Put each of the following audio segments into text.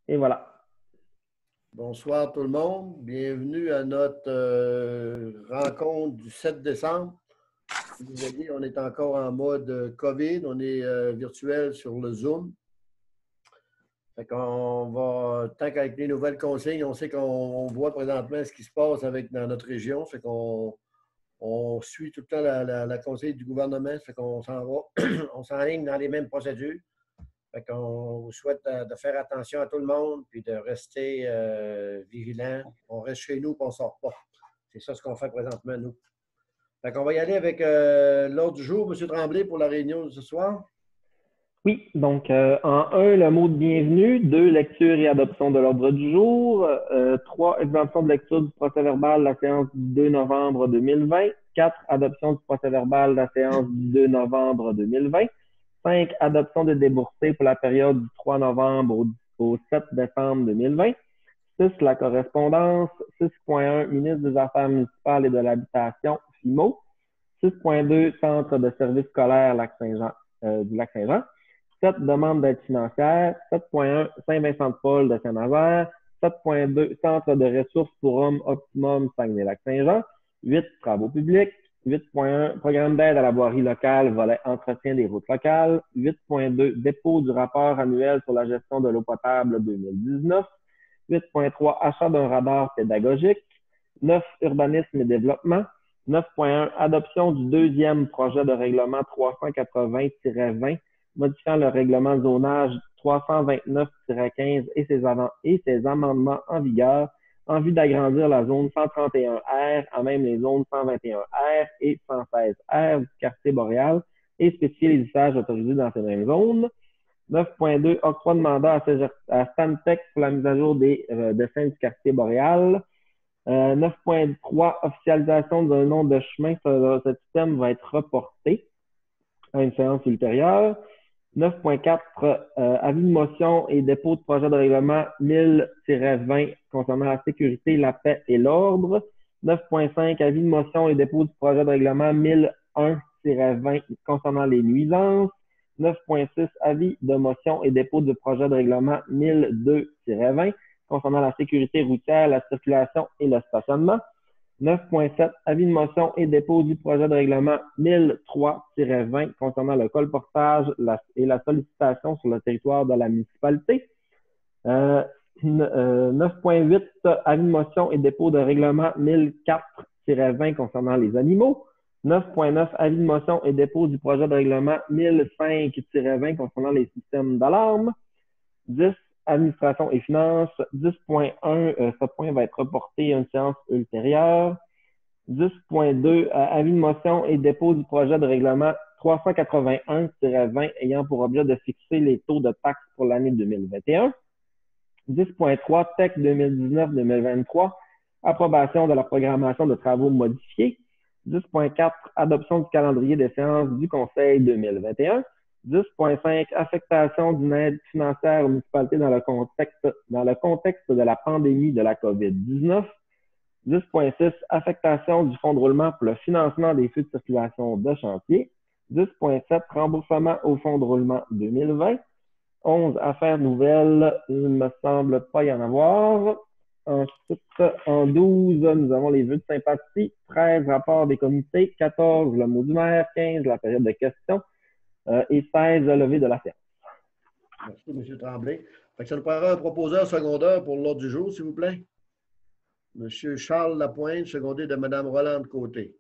Et voilà. Bonsoir tout le monde. Bienvenue à notre rencontre du 7 décembre. Je vous ai dit, on est encore en mode COVID. On est virtuel sur le Zoom. Fait qu'on va, tant qu'avec les nouvelles consignes, on sait qu'on voit présentement ce qui se passe dans notre région. Fait qu'on suit tout le temps la consigne du gouvernement. Fait qu'on s'en va, on s'enligne dans les mêmes procédures. Fait qu'on vous souhaite de faire attention à tout le monde puis de rester vigilant. On reste chez nous et on ne sort pas. C'est ça ce qu'on fait présentement, nous. Fait qu'on va y aller avec l'ordre du jour, M. Tremblay, pour la réunion de ce soir. Oui, donc en 1, le mot de bienvenue. 2, lecture et adoption de l'ordre du jour. 3, exemption de lecture du procès-verbal de la séance du 2 novembre 2020. 4, adoption du procès-verbal de la séance du 2 novembre 2020. 5, adoption de déboursés pour la période du 3 novembre au 7 décembre 2020. 6, la correspondance. 6.1, ministre des Affaires municipales et de l'Habitation, FIMO. 6.2, Centre de services scolaires du Lac-Saint-Jean. 7, demande d'aide financière. 7.1, Saint-Vincent-de-Paul de Saint-Nazaire. 7.2, Centre de ressources pour hommes optimum Saguenay-Lac-Saint-Jean. 8, travaux publics. 8.1, programme d'aide à la voirie locale, volet entretien des routes locales. 8.2, dépôt du rapport annuel sur la gestion de l'eau potable 2019. 8.3, achat d'un radar pédagogique. 9, urbanisme et développement. 9.1, adoption du deuxième projet de règlement 380-20, modifiant le règlement zonage 329-15 et ses amendements en vigueur en vue d'agrandir la zone 131R à même les zones 121R et 116R du quartier boréal et spécifier les usages autorisés dans ces mêmes zones. 9.2, octroi de mandat à Stantec pour la mise à jour des dessins du quartier boréal. 9.3, officialisation d'un nom de chemin. Ce système va être reporté à une séance ultérieure. 9.4, avis de motion et dépôt de projet de règlement 1000-20 concernant la sécurité, la paix et l'ordre. 9.5, avis de motion et dépôt du projet de règlement 1001-20 concernant les nuisances. 9.6, avis de motion et dépôt du projet de règlement 1002-20 concernant la sécurité routière, la circulation et le stationnement. 9.7, avis de motion et dépôt du projet de règlement 1003-20 concernant le colportage et la sollicitation sur le territoire de la municipalité. 9.8, avis de motion et dépôt de règlement 1004-20 concernant les animaux. 9.9, avis de motion et dépôt du projet de règlement 1005-20 concernant les systèmes d'alarme. 10, administration et finances. 10.1, ce point va être reporté à une séance ultérieure. 10.2, avis de motion et dépôt du projet de règlement 381-20 ayant pour objet de fixer les taux de taxes pour l'année 2021. 10.3, TEC 2019-2023, approbation de la programmation de travaux modifiés. 10.4, adoption du calendrier des séances du Conseil 2021. 10.5, affectation d'une aide financière aux municipalités dans le contexte de la pandémie de la COVID-19. 10.6, affectation du fonds de roulement pour le financement des flux de circulation de chantier. 10.7, remboursement au fonds de roulement 2020. 11, affaires nouvelles, il ne me semble pas y en avoir. Ensuite, en 12, nous avons les vœux de sympathie. 13, rapport des comités. 14, le mot du maire. 15, la période de questions. Et 16, levé de la séance. Merci, M. Tremblay. Fait que ça nous prendra un proposeur secondaire pour l'ordre du jour, s'il vous plaît. M. Charles Lapointe, secondé de Mme Rolande Côté.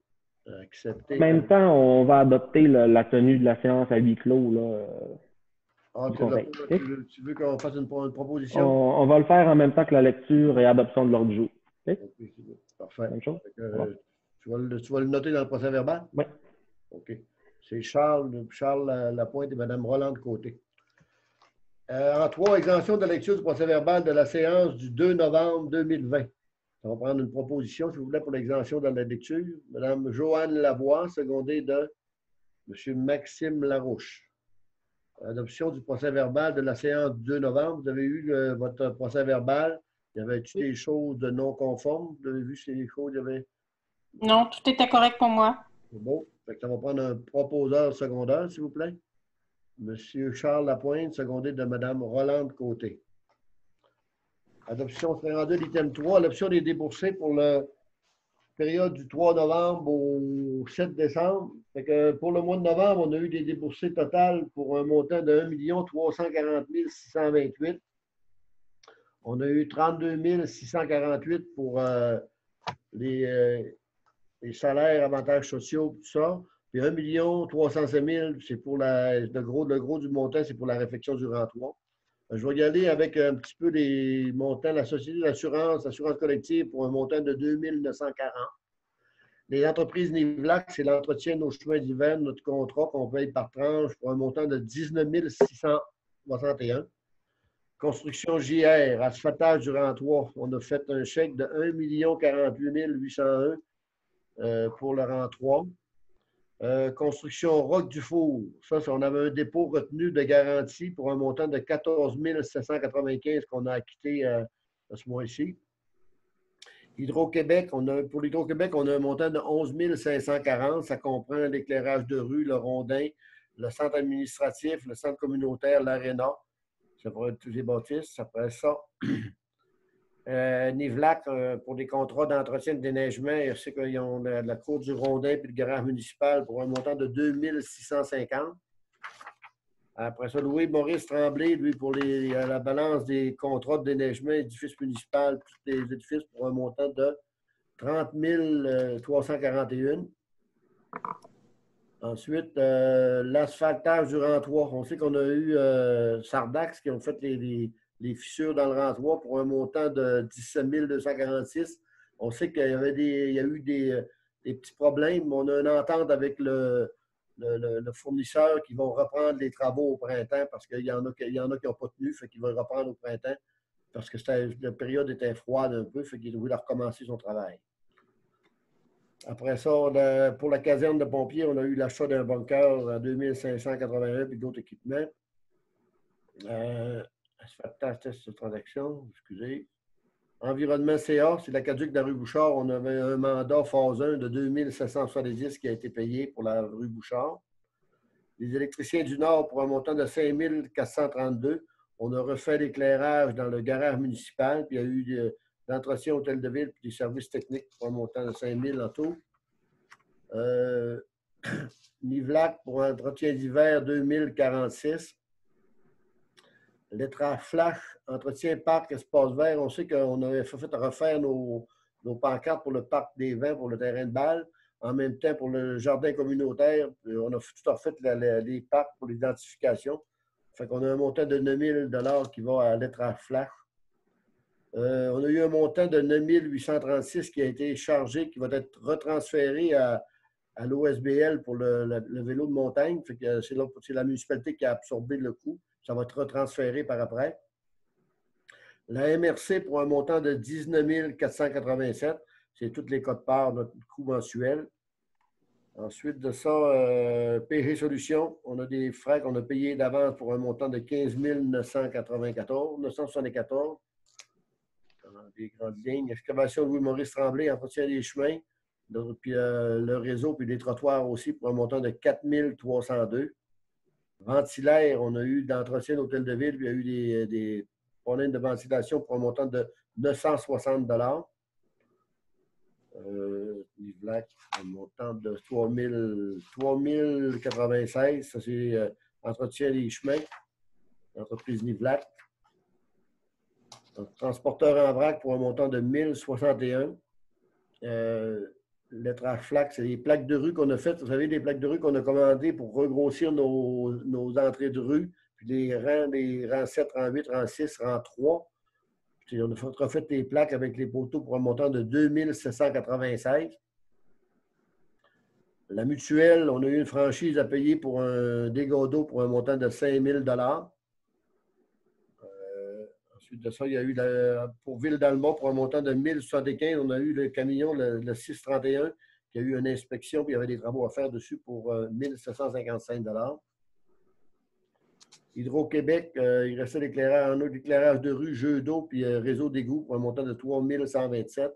Accepté. En même temps, on va adopter la tenue de la séance à huis clos. Là, tu veux qu'on fasse une proposition? On va le faire en même temps que la lecture et adoption de l'ordre du jour. Okay? Okay, parfait. Même chose? Tu vas le noter dans le procès verbal? Oui. OK. C'est Charles Lapointe et Mme Rolande Côté. En 3, exemption de lecture du procès verbal de la séance du 2 novembre 2020. On va prendre une proposition, s'il vous plaît, pour l'exemption de la lecture. Mme Joanne Lavoie, secondée de M. Maxime Larouche. Adoption du procès verbal de la séance du 2 novembre. Vous avez eu votre procès verbal. Il y avait-tu des choses de non conformes? Vous avez vu si les choses, il y avait... Non, tout était correct pour moi. C'est beau. Fait que ça va prendre un proposeur secondaire, s'il vous plaît. M. Charles Lapointe, secondé de Mme Rolande Côté. Adoption, on serait rendu à l'item 3. L'option des déboursés pour la période du 3 novembre au 7 décembre. Fait que pour le mois de novembre, on a eu des déboursés totales pour un montant de 1 340 628. On a eu 32 648 pour les salaires, avantages sociaux, tout ça. Puis 1 305 000, c'est pour le gros du montant, c'est pour la réfection du rang 3. Je vais y aller avec un petit peu les montants. La Société d'assurance, l'assurance collective pour un montant de 2 940. Les entreprises Nivlac, c'est l'entretien de nos chemins d'hiver, notre contrat qu'on paye par tranche pour un montant de 19 661. Construction JR, asphaltage du rang 3. On a fait un chèque de 1 48 801 pour le rang 3. Construction Roc du Four. Ça, on avait un dépôt retenu de garantie pour un montant de 14 795 qu'on a acquitté ce mois-ci. Hydro-Québec, pour l'Hydro-Québec, on a un montant de 11 540. Ça comprend l'éclairage de rue, le rondin, le centre administratif, le centre communautaire, l'aréna. Ça pourrait être tous les bâtisses. Après ça, Nivlac, pour des contrats d'entretien de déneigement, je sais qu'ils ont la cour du Rondin et le garage municipal pour un montant de 2 650. Après ça, Louis-Maurice Tremblay, lui, pour la balance des contrats de déneigement, édifice municipal, tous les édifices pour un montant de 30 341. Ensuite, l'asphaltage du rang 3. On sait qu'on a eu Sardax qui ont fait les fissures dans le rang 3 pour un montant de 17 246. On sait qu'il y a eu des petits problèmes, mais on a une entente avec le fournisseur qui vont reprendre les travaux au printemps parce qu'il y en a qui n'ont pas tenu, fait qu'ils vont reprendre au printemps parce que la période était froide un peu, fait qu'il voulait recommencer son travail. Après ça, pour la caserne de pompiers, on a eu l'achat d'un bunker à 2581 puis d'autres équipements. Test de transaction, excusez. Environnement CA, c'est l'aqueduc de la rue Bouchard. On avait un mandat phase 1 de 2770 qui a été payé pour la rue Bouchard. Les électriciens du Nord pour un montant de 5 432. On a refait l'éclairage dans le garage municipal, puis il y a eu l'entretien hôtel de ville puis des services techniques pour un montant de 5 000 en tout. Nivlac pour un entretien d'hiver 2046. Lettrage flash, entretien parc, espace vert. On sait qu'on avait fait refaire nos pancartes pour le parc des vents, pour le terrain de balle. En même temps, pour le jardin communautaire, on a tout refait les parcs pour l'identification. Fait qu'on a un montant de 9 000 qui va à lettrage flash. On a eu un montant de 9 836 qui a été chargé, qui va être retransféré à l'OSBL pour le vélo de montagne. C'est la municipalité qui a absorbé le coût. Ça va être retransféré par après. La MRC pour un montant de 19 487. C'est tous les codes-parts, notre coût mensuel. Ensuite de ça, PG Solutions. On a des frais qu'on a payés d'avance pour un montant de 15 974. Dans des grandes lignes. Excavation Louis-Maurice Tremblay, entretien des chemins. Puis le réseau, puis les trottoirs aussi pour un montant de 4 302. Ventilaire, on a eu d'entretien d'hôtel de ville, puis il y a eu des problèmes de ventilation pour un montant de 960 Nivlac, un montant de 3 096. Ça, c'est entretien des chemins, l'entreprise Nivlac. Transporteur en vrac pour un montant de 1061. Lettrage flac, c'est les plaques de rue qu'on a faites. Vous savez, des plaques de rue qu'on a commandées pour regrossir nos entrées de rue, puis les rangs 7, rang 8, rang 6, rang 3. Puis on a refait des plaques avec les poteaux pour un montant de 2 796. La mutuelle, on a eu une franchise à payer pour un dégât d'eau pour un montant de 5 000 Ensuite de ça, il y a eu pour Ville d'Alma, pour un montant de 1075, on a eu le camion, le 631, qui a eu une inspection, puis il y avait des travaux à faire dessus pour 1755 Hydro-Québec, il restait l'éclairage de rue, jeu d'eau, puis réseau d'égout pour un montant de 3127.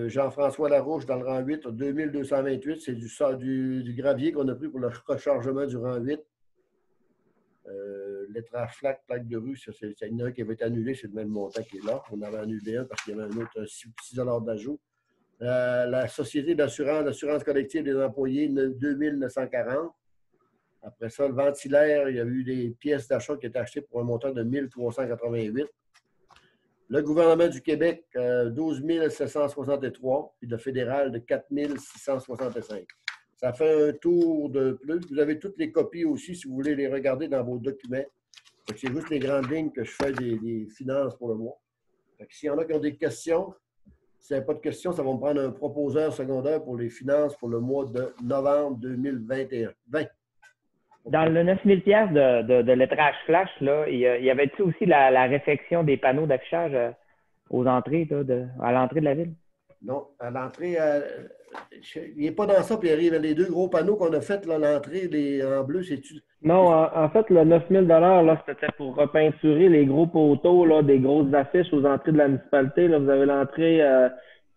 Jean-François Larouche, dans le rang 8, 2228. C'est du gravier qu'on a pris pour le rechargement du rang 8. lettrage flat, plaque de rue, il y en a un qui avait été annulé, c'est le même montant qui est là. On avait annulé un parce qu'il y avait un autre 6 d'ajout. La Société d'assurance collective des employés, 2940. Après ça, le ventilaire, il y a eu des pièces d'achat qui étaient achetées pour un montant de 1388. Le gouvernement du Québec, 12 763, puis le fédéral de 4 665. Ça fait un tour de plus. Vous avez toutes les copies aussi si vous voulez les regarder dans vos documents. C'est juste les grandes lignes que je fais des finances pour le mois. S'il y en a qui ont des questions, s'il n'y a pas de questions, ça va me prendre un proposeur secondaire pour les finances pour le mois de novembre 2021. Dans le 9 000 de lettrage flash, là, il y avait-tu aussi la réfection des panneaux d'affichage aux entrées, là, à l'entrée de la ville? Non, à l'entrée, il n'est pas dans ça, Pierre-Yves. Les deux gros panneaux qu'on a faits, l'entrée en bleu, c'est-tu? Non, en fait, le 9 000 là, c'était pour repeinturer les gros poteaux là, des grosses affiches aux entrées de la municipalité. Là, vous avez l'entrée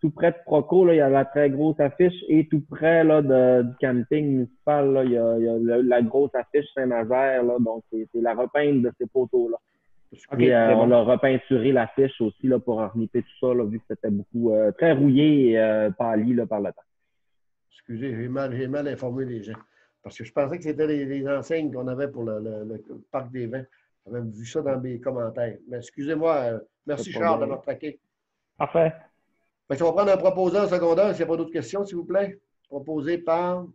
tout près de Proco, là, il y a la très grosse affiche et tout près là, du camping municipal, là, il y a la grosse affiche Saint-Nazaire. Là, donc, c'est la repeinte de ces poteaux-là. Okay, et bon. on a repeinturé l'affiche aussi là, pour enriper tout ça, là, vu que c'était beaucoup très rouillé et pâli là, par le temps. Excusez, j'ai mal informé les gens. Parce que je pensais que c'était les enseignes qu'on avait pour le Parc des Vins. J'avais vu ça dans mes commentaires. Mais excusez-moi, merci Charles d'avoir traqué. Parfait. Fait que on va prendre un proposeur secondaire, s'il n'y a pas d'autres questions, s'il vous plaît. Proposé par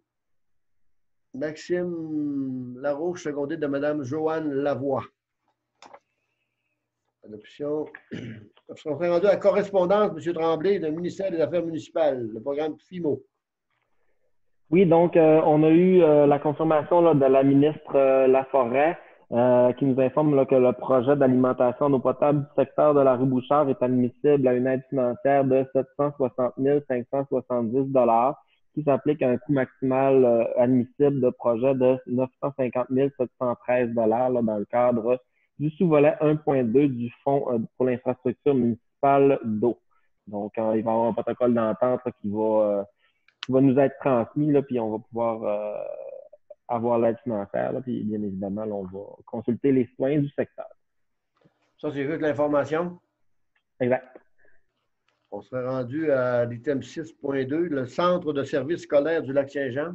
Maxime Larouche, secondé de Mme Joanne Lavoie. Adoption. On serait rendu à correspondance, M. Tremblay, du ministère des Affaires municipales, le programme FIMO. Oui, donc on a eu la confirmation là, de la ministre Laforêt qui nous informe là, que le projet d'alimentation en eau potable du secteur de la rue Bouchard est admissible à une aide financière de 760 570 qui s'applique à un coût maximal admissible de projet de 950 713 là, dans le cadre du sous-volet 1.2 du Fonds pour l'infrastructure municipale d'eau. Donc, il va y avoir un protocole d'entente qui va nous être transmis, là, puis on va pouvoir avoir l'aide financière. Là, puis bien évidemment, là, on va consulter les citoyens du secteur. Ça, c'est juste l'information? Exact. On serait rendu à l'item 6.2, le centre de services scolaires du Lac-Saint-Jean.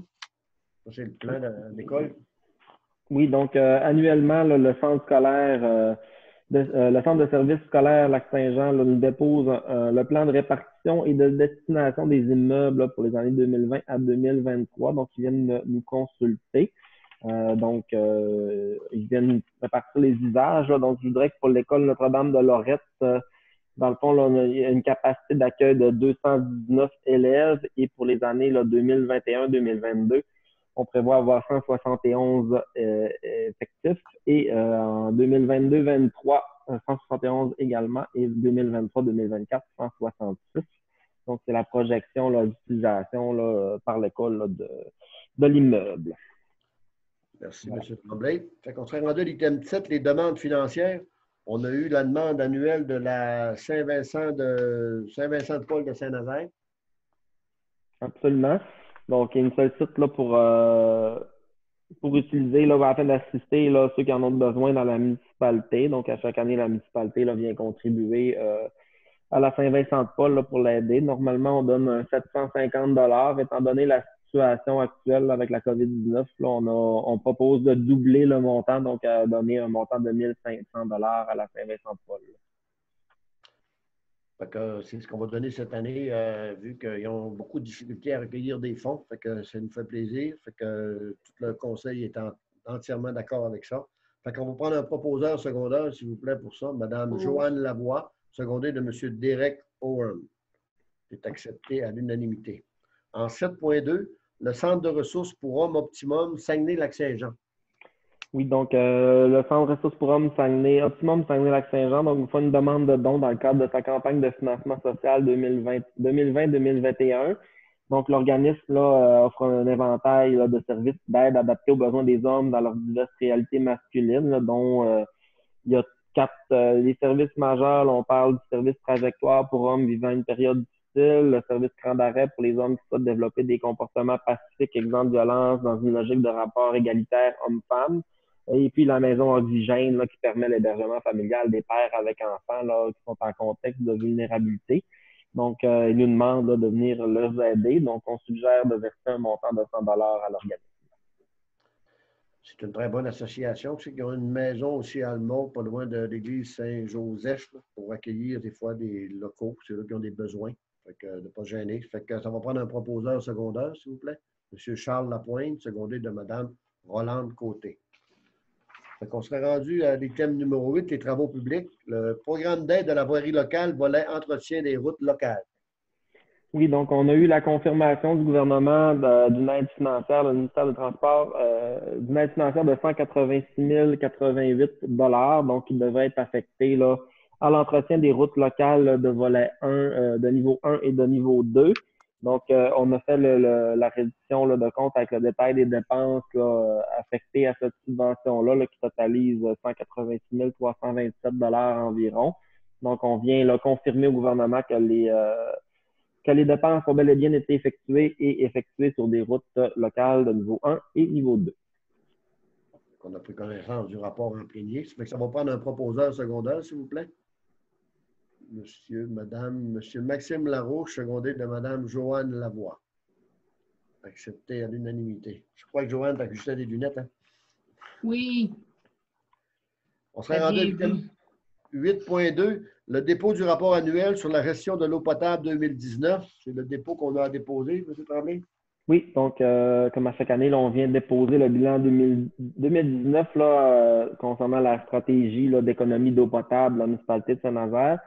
Ça, c'est le plan d'école. Oui, donc annuellement, là, le centre scolaire, le centre de services scolaires Lac-Saint-Jean nous dépose le plan de répartition et de destination des immeubles là, pour les années 2020 à 2023. Donc, ils viennent nous consulter. Ils viennent répartir les usages. Là. Donc, je voudrais que pour l'école Notre-Dame de Lorette, dans le fond, là, on a une capacité d'accueil de 219 élèves et pour les années 2021-2022, on prévoit avoir 171 effectifs et en 2022-2023, 171 également et 2023-2024, 166. Donc, c'est la projection d'utilisation par l'école de l'immeuble. Merci, M. Tremblay. Fait qu'on serait rendu à l'item 7, les demandes financières. On a eu la demande annuelle de la Saint-Vincent de Paul de Saint-Nazaire. Absolument. Donc, il y a une sollicite là, pour utiliser, là, afin d'assister là, ceux qui en ont besoin dans la municipalité. Donc, à chaque année, la municipalité là, vient contribuer à la Saint-Vincent de Paul là, pour l'aider. Normalement, on donne un 750 $. Étant donné la situation actuelle là, avec la COVID-19, là, on propose de doubler le montant, donc à donner un montant de 1 500 $ à la Saint-Vincent de Paul. C'est ce qu'on va donner cette année, vu qu'ils ont beaucoup de difficultés à recueillir des fonds. Fait que ça nous fait plaisir. Fait que tout le conseil est entièrement d'accord avec ça. Fait qu'on va prendre un proposeur secondaire, s'il vous plaît, pour ça. Mme Joanne Lavoie, secondée de M. Derek Owen. C'est accepté à l'unanimité. En 7.2, le Centre de ressources pour hommes optimum Saguenay-Lac-Saint-Jean. Oui, donc le Centre de ressources pour hommes Optimum Saguenay-Lac-Saint-Jean, donc il faut une demande de don dans le cadre de sa campagne de financement social 2020-2021. Donc l'organisme offre un éventail là, de services d'aide adaptés aux besoins des hommes dans leur diverses réalités masculines, là, dont il y a 4 les services majeurs. Là, on parle du service trajectoire pour hommes vivant une période difficile, le service cran d'arrêt pour les hommes qui souhaitent développer des comportements pacifiques, exempts de violence dans une logique de rapport égalitaire homme-femme. Et puis la maison Oxygène là, qui permet l'hébergement familial des pères avec enfants là, qui sont en contexte de vulnérabilité. Donc, ils nous demandent là, de venir leur aider. Donc, on suggère de verser un montant de 100 à l'organisme. C'est une très bonne association. Tu sais qu'ils ont une maison aussi à Almont, pas loin de l'église Saint-Joseph, là, pour accueillir des fois des locaux, c'est eux qui ont des besoins. Fait que de ne pas se gêner. Fait que ça va prendre un proposeur secondaire, s'il vous plaît. M. Charles Lapointe, secondé de Mme Rolande Côté. Fait qu'on serait rendu à l'item numéro 8, les travaux publics. Le programme d'aide à la voirie locale, volet entretien des routes locales. Oui, donc on a eu la confirmation du gouvernement d'une aide financière, le ministère des Transports, d'une aide financière de 186 088 $, donc qui devrait être affecté là, à l'entretien des routes locales là, de volet 1, de niveau 1 et de niveau 2. Donc, on a fait la réduction là, de compte avec le détail des dépenses là, affectées à cette subvention-là là, qui totalise 186 327 $ environ. Donc, on vient là, confirmer au gouvernement que les dépenses ont bel et bien été effectuées et effectuées sur des routes locales de niveau 1 et niveau 2. On a pris connaissance du rapport en plénier. Ça fait que ça va prendre un proposeur secondaire, s'il vous plaît. Monsieur Maxime Larouche, secondé de Mme Joanne Lavoie. Accepté à l'unanimité. Je crois que Joanne, tu as ajusté des lunettes, hein? Oui. On serait rendu à 8.2, le dépôt du rapport annuel sur la gestion de l'eau potable 2019. C'est le dépôt qu'on a à déposer, M. Tremblay? Oui, donc comme à chaque année, là, on vient de déposer le bilan 2019 là, concernant la stratégie d'économie d'eau potable de la municipalité de Saint-Nazaire.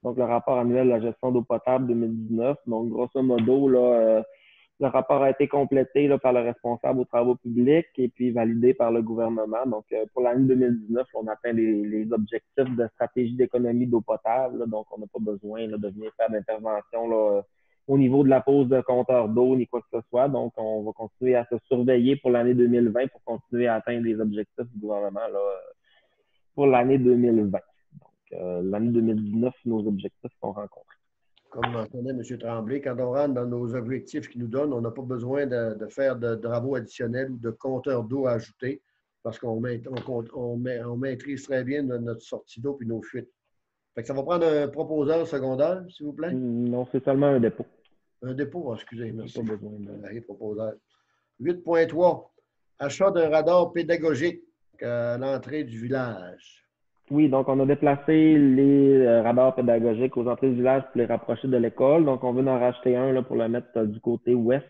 Donc, le rapport annuel de la gestion d'eau potable 2019. Donc, grosso modo, là, le rapport a été complété là, par le responsable aux travaux publics et puis validé par le gouvernement. Donc, pour l'année 2019, on atteint les objectifs de stratégie d'économie d'eau potable. Là, donc, on n'a pas besoin là, de venir faire d'intervention là, au niveau de la pose de compteur d'eau ni quoi que ce soit. Donc, on va continuer à se surveiller pour l'année 2020 pour continuer à atteindre les objectifs du gouvernement là, pour l'année 2020. Donc, l'année 2019, nos objectifs sont rencontrés. Comme mentionnait M. Tremblay, quand on rentre dans nos objectifs qu'ils nous donnent, on n'a pas besoin de faire de travaux additionnels ou de compteurs d'eau à ajouter parce qu'on maîtrise très bien notre sortie d'eau et nos fuites. Fait que ça va prendre un proposeur secondaire, s'il vous plaît. Non, c'est seulement un dépôt. Un dépôt, excusez, merci. Pas besoin de... Proposeur. 8.3, achat d'un radar pédagogique à l'entrée du village. Oui, donc on a déplacé les radars pédagogiques aux entrées du village pour les rapprocher de l'école. Donc, on veut en racheter un là, pour le mettre du côté ouest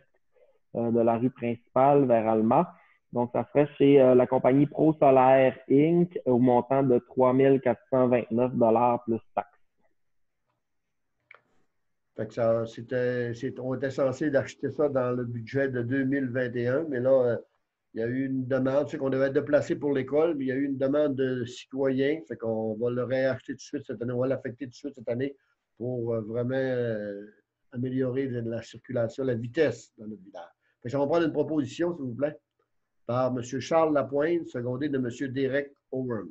de la rue principale vers Alma. Donc, ça serait chez la compagnie Pro Solaire Inc. au montant de 3 429 $ plus taxes. Fait que on était censé acheter ça dans le budget de 2021, mais là, il y a eu une demande, c'est qu'on devait être déplacé pour l'école, mais il y a eu une demande de citoyens, fait qu'on va le réacheter tout de suite cette année, on va l'affecter tout de suite cette année pour vraiment améliorer la circulation, la vitesse dans notre village. Fait que ça va prendre une proposition, s'il vous plaît, par M. Charles Lapointe, secondé de M. Derek Owen.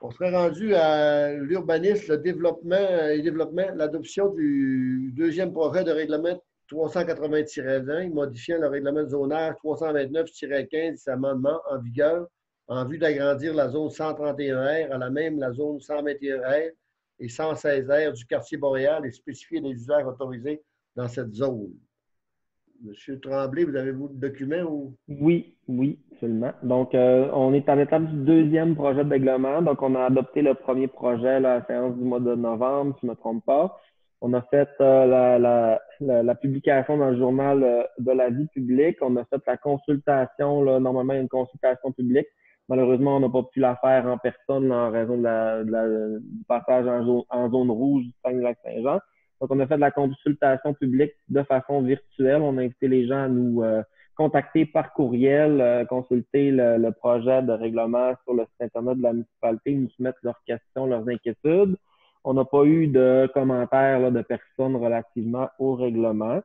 On serait rendu à l'urbanisme, le développement, l'adoption du deuxième projet de règlement 380-20, modifiant le règlement de zonage 329-15 et ses amendements en vigueur en vue d'agrandir la zone 131R à la même la zone 121R et 116R du quartier boréal et spécifier les usages autorisés dans cette zone. Monsieur Tremblay, vous avez-vous le document ou? Oui, absolument. Donc, on est à l'étape du deuxième projet de règlement. Donc, on a adopté le premier projet là, à la séance du mois de novembre, si je ne me trompe pas. On a fait la publication dans le journal de la vie publique. On a fait la consultation, là, normalement, il y a une consultation publique. Malheureusement, on n'a pas pu la faire en personne là, en raison du passage en zone rouge du Saguenay-Lac-Saint-Jean. Donc, on a fait de la consultation publique de façon virtuelle. On a invité les gens à nous contacter par courriel, consulter le projet de règlement sur le site Internet de la municipalité, nous soumettre leurs questions, leurs inquiétudes. On n'a pas eu de commentaires là, de personnes relativement au règlement.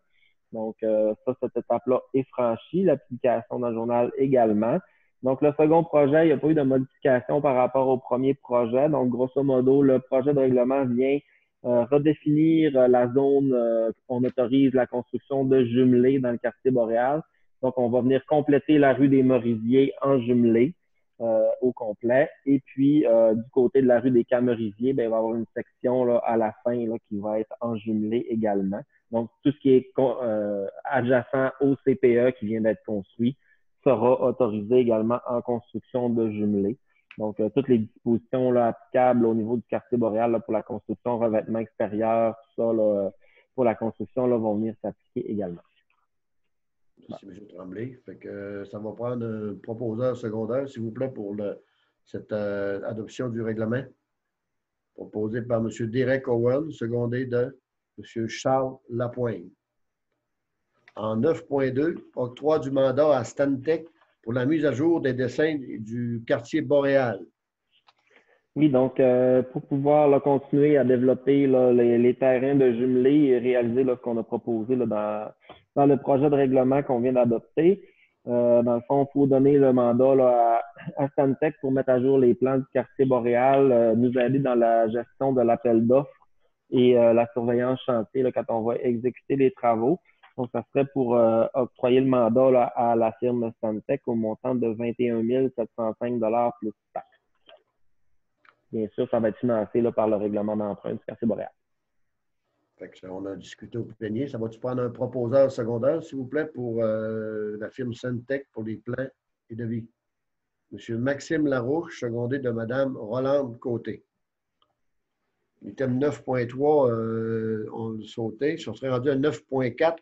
Donc, cette étape-là est franchie. L'application dans le journal également. Donc, le second projet, il n'y a pas eu de modification par rapport au premier projet. Donc, grosso modo, le projet de règlement vient redéfinir la zone on autorise la construction de jumelés dans le quartier boréal. Donc, on va venir compléter la rue des Merisiers en jumelé au complet. Et puis, du côté de la rue des Camerisiers, ben, il va y avoir une section là, à la fin là, qui va être en jumelé également. Donc, tout ce qui est adjacent au CPE qui vient d'être construit sera autorisé également en construction de jumelé. Donc, toutes les dispositions là, applicables au niveau du quartier boréal là, pour la construction, revêtement extérieur, tout ça, là, pour la construction, là, vont venir s'appliquer également. Merci, M. Tremblay. Fait que, ça va prendre un proposeur secondaire, s'il vous plaît, pour cette adoption du règlement. Proposé par M. Derek Owen, secondé de M. Charles Lapointe. En 9.2, octroi du mandat à Stantec pour la mise à jour des dessins du quartier boréal. Oui, donc pour pouvoir là, continuer à développer là, les terrains de jumelé et réaliser là, ce qu'on a proposé là, dans le projet de règlement qu'on vient d'adopter. Dans le fond, il faut donner le mandat là, à Stantec pour mettre à jour les plans du quartier boréal, nous aider dans la gestion de l'appel d'offres et la surveillance chantier là, quand on va exécuter les travaux. Donc, ça serait pour octroyer le mandat là, à la firme Stantec au montant de 21 705 $ plus taxes. Bien sûr, ça va être financé là, par le règlement d'emprunt du quartier boréal. Fait que on a discuté au plénier. Ça va-tu prendre un proposeur secondaire, s'il vous plaît, pour la firme Stantec pour les plans et devis? M. Maxime Larouche, secondé de Mme Rolande Côté. L'item 9.3, on le sautait. On serait rendu à 9.4.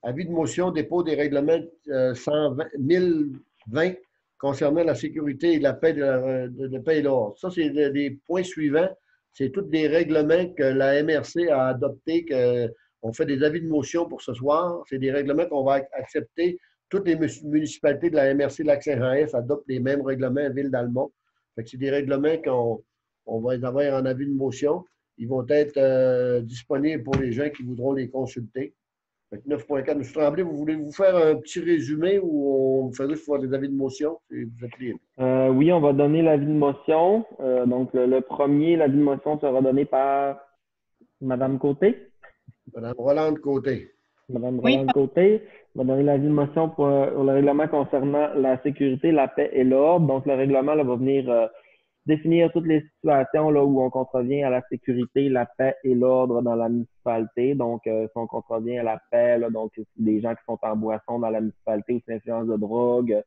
Avis de motion, dépôt des règlements 1020 concernant la sécurité et la paix de paix et l'ordre. Ça, c'est des points suivants. C'est tous des règlements que la MRC a adoptés, qu'on fait des avis de motion pour ce soir. C'est des règlements qu'on va accepter. Toutes les municipalités de la MRC de Lac-Saint-Jean-Est adoptent les mêmes règlements à Ville-d'Almont. C'est des règlements qu'on va les avoir en avis de motion. Ils vont être disponibles pour les gens qui voudront les consulter. 9.4. M. Tremblay, vous voulez vous faire un petit résumé ou on fait juste voir les avis de motion? Vous êtes libre. Oui, on va donner l'avis de motion. Donc, le premier, l'avis de motion sera donné par Mme Côté. Mme Rolande Côté. Mme Rolande Côté va donner l'avis de motion pour le règlement concernant la sécurité, la paix et l'ordre. Donc, le règlement là, va venir définir toutes les situations là, où on contrevient à la sécurité, la paix et l'ordre dans la municipalité. Donc, si on contrevient à la paix, là, donc des gens qui sont en boisson dans la municipalité ou sous l'influence de drogue,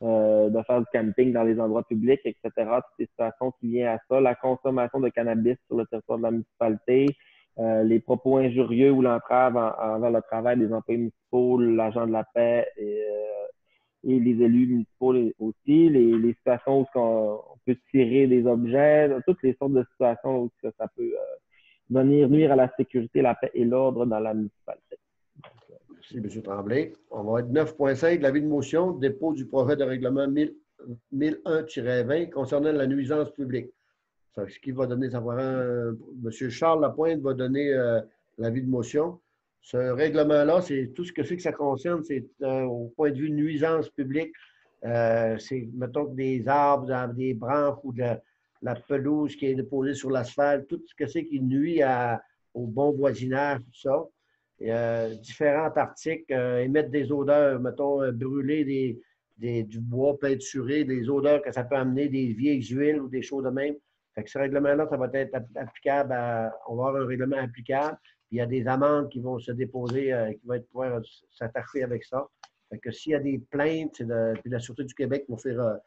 de faire du camping dans les endroits publics, etc. Toutes les situations qui viennent à ça. La consommation de cannabis sur le territoire de la municipalité, les propos injurieux ou l'entrave envers le travail des employés municipaux, l'agent de la paix et les élus municipaux aussi, les situations où on peut tirer des objets, toutes les sortes de situations où ça peut venir nuire à la sécurité, la paix et l'ordre dans la municipalité. Merci, M. Tremblay. On va être 9.5, l'avis de motion, dépôt du projet de règlement 1001-20 concernant la nuisance publique. Ce qui va donner, M. Charles Lapointe va donner l'avis de motion. Ce règlement-là, c'est tout ce que c'est que ça concerne, c'est au point de vue nuisance publique. C'est, mettons, des arbres, des branches ou de la pelouse qui est déposée sur l'asphalte, tout ce que c'est qui nuit au bon voisinage, tout ça. Différents articles émettent des odeurs, mettons, brûler du bois peinturé, des odeurs que ça peut amener, des vieilles huiles ou des choses de même. Fait que ce règlement-là, ça va être applicable on va avoir un règlement applicable. Il y a des amendes qui vont se déposer, qui vont pouvoir s'attacher avec ça. Fait que s'il y a des plaintes, puis la Sûreté du Québec va faire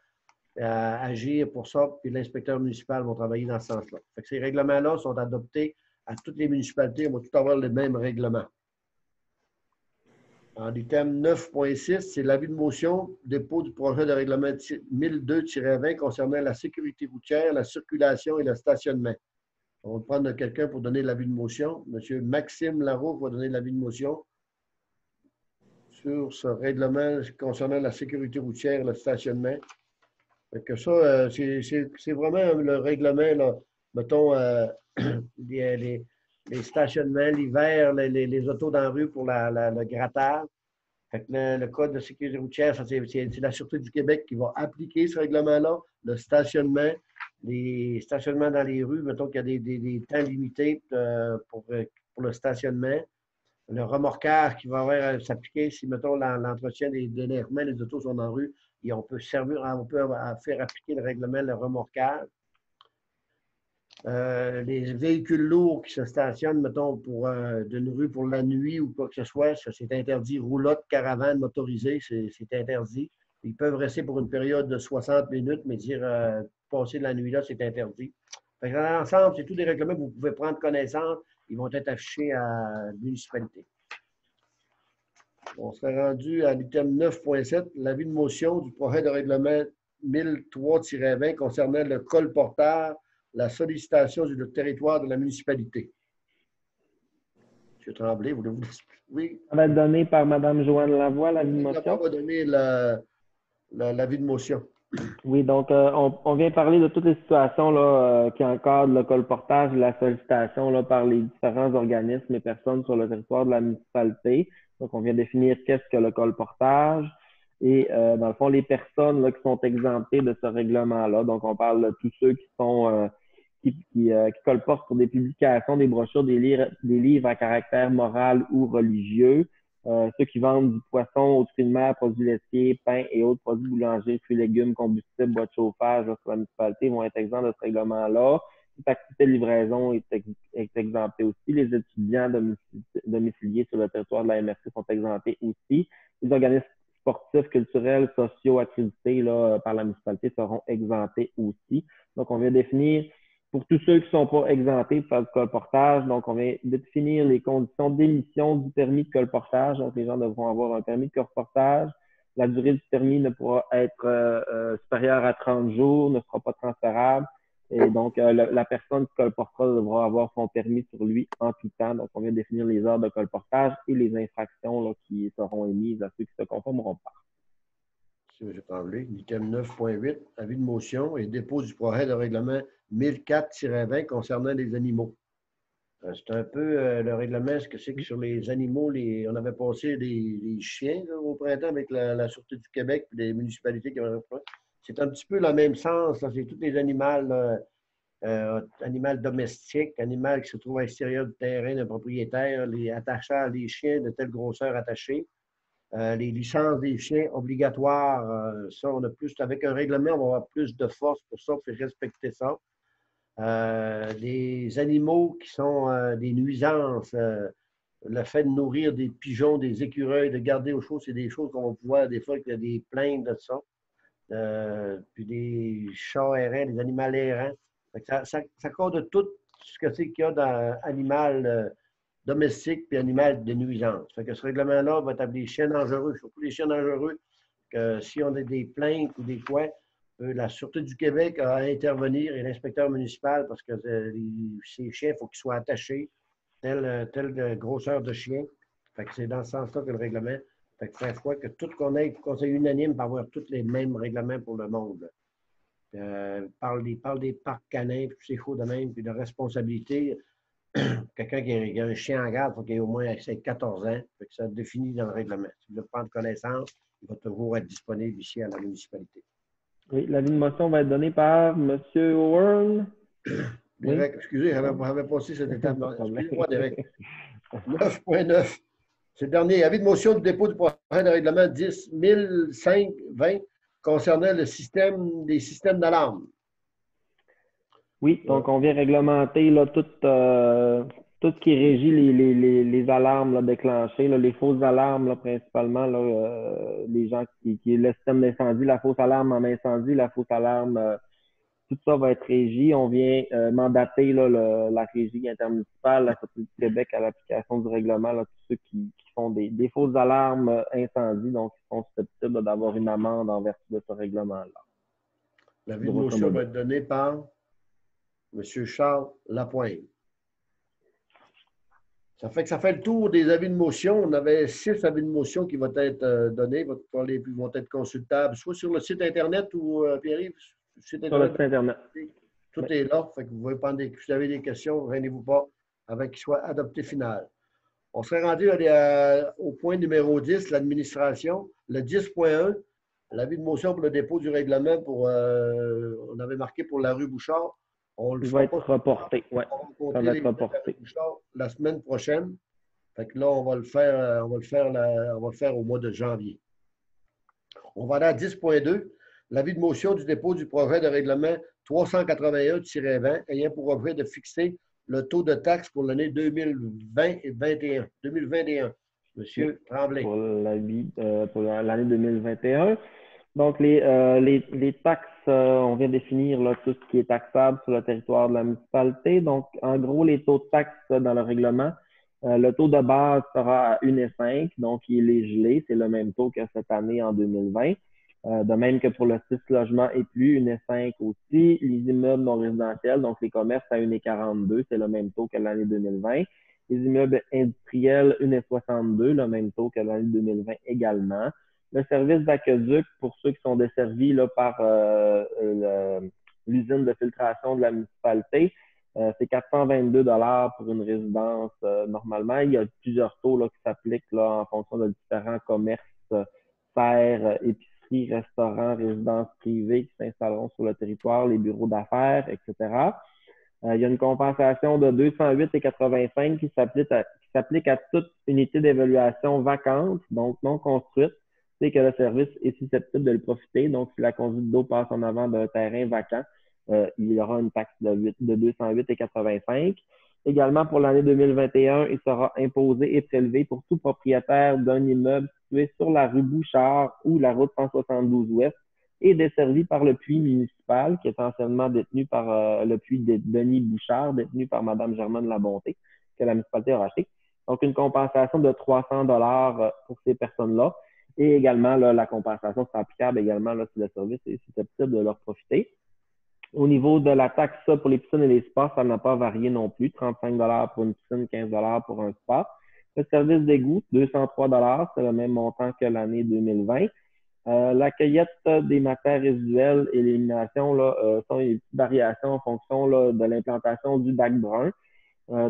agir pour ça, puis l'inspecteur municipal va travailler dans ce sens-là. Fait que ces règlements-là sont adoptés à toutes les municipalités. On va tout avoir le même règlement. En l'item 9.6, c'est l'avis de motion, dépôt du projet de règlement 1002-20 concernant la sécurité routière, la circulation et le stationnement. On va prendre quelqu'un pour donner l'avis de motion. M. Maxime Larouche va donner l'avis de motion sur ce règlement concernant la sécurité routière et le stationnement. Fait que ça, c'est vraiment le règlement, là, mettons, les stationnements, l'hiver, les autos dans la rue pour le grattage. Fait que le Code de sécurité routière, c'est la Sûreté du Québec qui va appliquer ce règlement-là. Le stationnement, les stationnements dans les rues, mettons qu'il y a des temps limités pour le stationnement. le remorquage qui va avoir s'appliquer si, mettons, l'entretien des nerfements, les autos sont en rue, et on peut faire appliquer le règlement, le remorquage. Les véhicules lourds qui se stationnent, mettons, d'une rue pour la nuit ou quoi que ce soit, ça c'est interdit. Roulotte, caravane motorisée, c'est interdit. Ils peuvent rester pour une période de 60 minutes, mais dire passer de la nuit là, c'est interdit. Fait que dans l'ensemble, c'est tous des règlements que vous pouvez prendre connaissance. Ils vont être affichés à la municipalité. On serait rendu à l'item 9.7, l'avis de motion du projet de règlement 1003-20 concernant le colporteur, la sollicitation du territoire de la municipalité. M. Tremblay, voulez-vous l'expliquer? Oui. Ça va être donné par Mme Joanne Lavoie, l'avis de motion. On va donner l'avis de motion. Oui, donc on vient parler de toutes les situations là, qui encadrent le colportage et la sollicitation là, par les différents organismes et personnes sur le territoire de la municipalité. Donc, on vient définir qu'est-ce que le colportage et, dans le fond, les personnes là, qui sont exemptées de ce règlement-là. Donc, on parle de tous ceux qui sont qui colportent pour des publications, des brochures, des livres à caractère moral ou religieux. Ceux qui vendent du poisson, aux fruits de mer, produits laitiers, pain et autres produits boulangers, fruits, légumes, combustibles, bois de chauffage là, sur la municipalité vont être exempts de ce règlement-là. Toute activité de livraison est exemptée aussi. Les étudiants domiciliés sur le territoire de la MRC sont exemptés aussi. Les organismes sportifs, culturels, sociaux accrédités là, par la municipalité seront exemptés aussi. Donc, on vient définir pour tous ceux qui ne sont pas exemptés par le colportage, donc on vient définir les conditions d'émission du permis de colportage. Donc, les gens devront avoir un permis de colportage. La durée du permis ne pourra être supérieure à 30 jours, ne sera pas transférable. Et donc, la personne qui colportera devra avoir son permis sur lui en tout temps. Donc, on vient définir les heures de colportage et les infractions là, qui seront émises à ceux qui ne se conformeront pas. Merci, M. Tremblay. Item 9.8, avis de motion et dépôt du projet de règlement 1004-20 concernant les animaux. C'est un peu le règlement, ce que c'est que sur les animaux, on avait passé les chiens là, au printemps avec la Sûreté du Québec et les municipalités qui avaient repris. C'est un petit peu le même sens. C'est tous les animaux, animaux domestiques, animaux qui se trouvent à l'extérieur du terrain d'un propriétaire, les attachants, les chiens de telle grosseur attachés. Les licences des chiens obligatoires, ça, on a plus, avec un règlement, on va avoir plus de force pour ça, pour respecter ça. Les animaux qui sont des nuisances, le fait de nourrir des pigeons, des écureuils, de garder au chaud, c'est des choses qu'on va pouvoir, des fois, qu'il y a des plaintes de ça. Puis des chats errants, des animaux errants. Ça compte tout ce que c'est qu'il y a dans l'animal domestique puis animal de nuisance. Fait que ce règlement-là va établir les chiens dangereux, surtout les chiens dangereux, que si on a des plaintes ou des quoi, la Sûreté du Québec a à intervenir et l'inspecteur municipal parce que ces chiens, il faut qu'ils soient attachés, telle grosseur de chien. Fait que c'est dans ce sens-là que le règlement. Fait que fois que tout qu'on ait conseil unanime pour avoir tous les mêmes règlements pour le monde. Parle des parcs canins, puis ces choses de même, puis de responsabilité. Quelqu'un qui a un chien en garde, il faut qu'il ait au moins 14 ans. Fait que ça définit dans le règlement. Si vous voulez prendre connaissance, il va toujours être disponible ici à la municipalité. Oui, l'avis de motion va être donné par M. Owen. Derek, excusez, j'avais passé cette étape. Excusez-moi, Derek. 9.9. C'est le dernier avis de motion du dépôt du projet de règlement 10.005-20 concernant des systèmes d'alarme. Oui, donc on vient réglementer là, tout ce qui régit les alarmes là, déclenchées, là, les fausses alarmes là, principalement, là, les gens qui le système d'incendie, la fausse alarme en incendie, la fausse alarme, tout ça va être régi. On vient mandater là, la régie intermunicipale, la Sûreté du Québec à l'application du règlement, là, tous ceux qui font des fausses alarmes incendie, donc qui sont susceptibles d'avoir une amende en vertu de ce règlement-là. L'avis de motion va être donné par M. Charles Lapointe. Ça fait que ça fait le tour des avis de motion. On avait 6 avis de motion qui vont être donnés, vont être consultables, soit sur le site Internet ou, Pierre-Yves, sur le site Internet. Tout est là. Fait que vous pouvez prendre si vous avez des questions, ne gênez-vous pas avant qu'il soit adopté final. On serait rendu au point numéro 10, l'administration. Le 10.1, l'avis de motion pour le dépôt du règlement on avait marqué pour la rue Bouchard. Il va être reporté. Oui, ça va être reporté. La semaine prochaine. Fait que là, on va le faire au mois de janvier. On va aller à 10.2. L'avis de motion du dépôt du projet de règlement 381-20 ayant pour objet de fixer le taux de taxe pour l'année 2020 et 2021. Monsieur Tremblay. Pour l'année 2021. Donc, les taxes, on vient définir là, tout ce qui est taxable sur le territoire de la municipalité. Donc, en gros, les taux de taxes dans le règlement, le taux de base sera à 1,5, donc il est gelé. C'est le même taux que cette année en 2020. De même que pour le 6 logements et plus, 1,5 aussi. Les immeubles non résidentiels, donc les commerces à 1,42, c'est le même taux que l'année 2020. Les immeubles industriels, 1,62, le même taux que l'année 2020 également. Le service d'aqueduc, pour ceux qui sont desservis là, par l'usine de filtration de la municipalité, c'est 422 $ pour une résidence normalement. Il y a plusieurs taux là, qui s'appliquent là, en fonction de différents commerces, serres, épiceries, restaurants, résidences privées qui s'installeront sur le territoire, les bureaux d'affaires, etc. Il y a une compensation de 208,85 qui s'applique à toute unité d'évaluation vacante, donc non construite, c'est que le service est susceptible de le profiter. Donc, si la conduite d'eau passe en avant d'un terrain vacant, il y aura une taxe de 208,85. Également, pour l'année 2021, il sera imposé et prélevé pour tout propriétaire d'un immeuble situé sur la rue Bouchard ou la route 172 Ouest et desservi par le puits municipal, qui est anciennement détenu par le puits de Denis Bouchard, détenu par Mme Germaine Labonté, que la municipalité a racheté. Donc, une compensation de 300 $ pour ces personnes-là. Et également, là, la compensation sera applicable également là, si le service est susceptible de leur profiter. Au niveau de la taxe pour les piscines et les spas, ça n'a pas varié non plus. 35 $ pour une piscine, 15 $ pour un spa. Le service d'égout, 203 $, c'est le même montant que l'année 2020. La cueillette des matières résiduelles et l'élimination sont des petites variations en fonction là, de l'implantation du bac brun.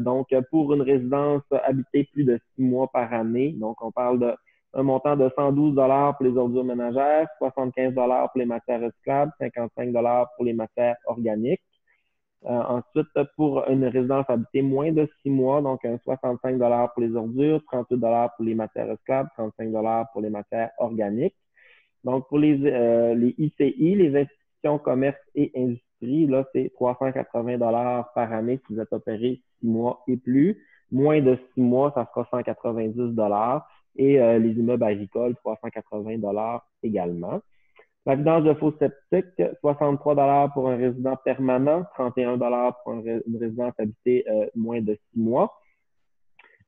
Donc, pour une résidence habitée plus de 6 mois par année, donc on parle d'un montant de 112 $ pour les ordures ménagères, 75 $ pour les matières recyclables, 55 $ pour les matières organiques. Ensuite, pour une résidence habitée moins de 6 mois, donc 65 $ pour les ordures, 38 $ pour les matières recyclables, 35 $ pour les matières organiques. Donc, pour les ICI, les institutions, commerce et industrie, là, c'est 380 $ par année si vous êtes opéré 6 mois et plus. Moins de 6 mois, ça sera 190 $. Et les immeubles agricoles, 380 $ également. La vidange de faux septiques, 63 $ pour un résident permanent, 31 $ pour une résidence habitée moins de 6 mois.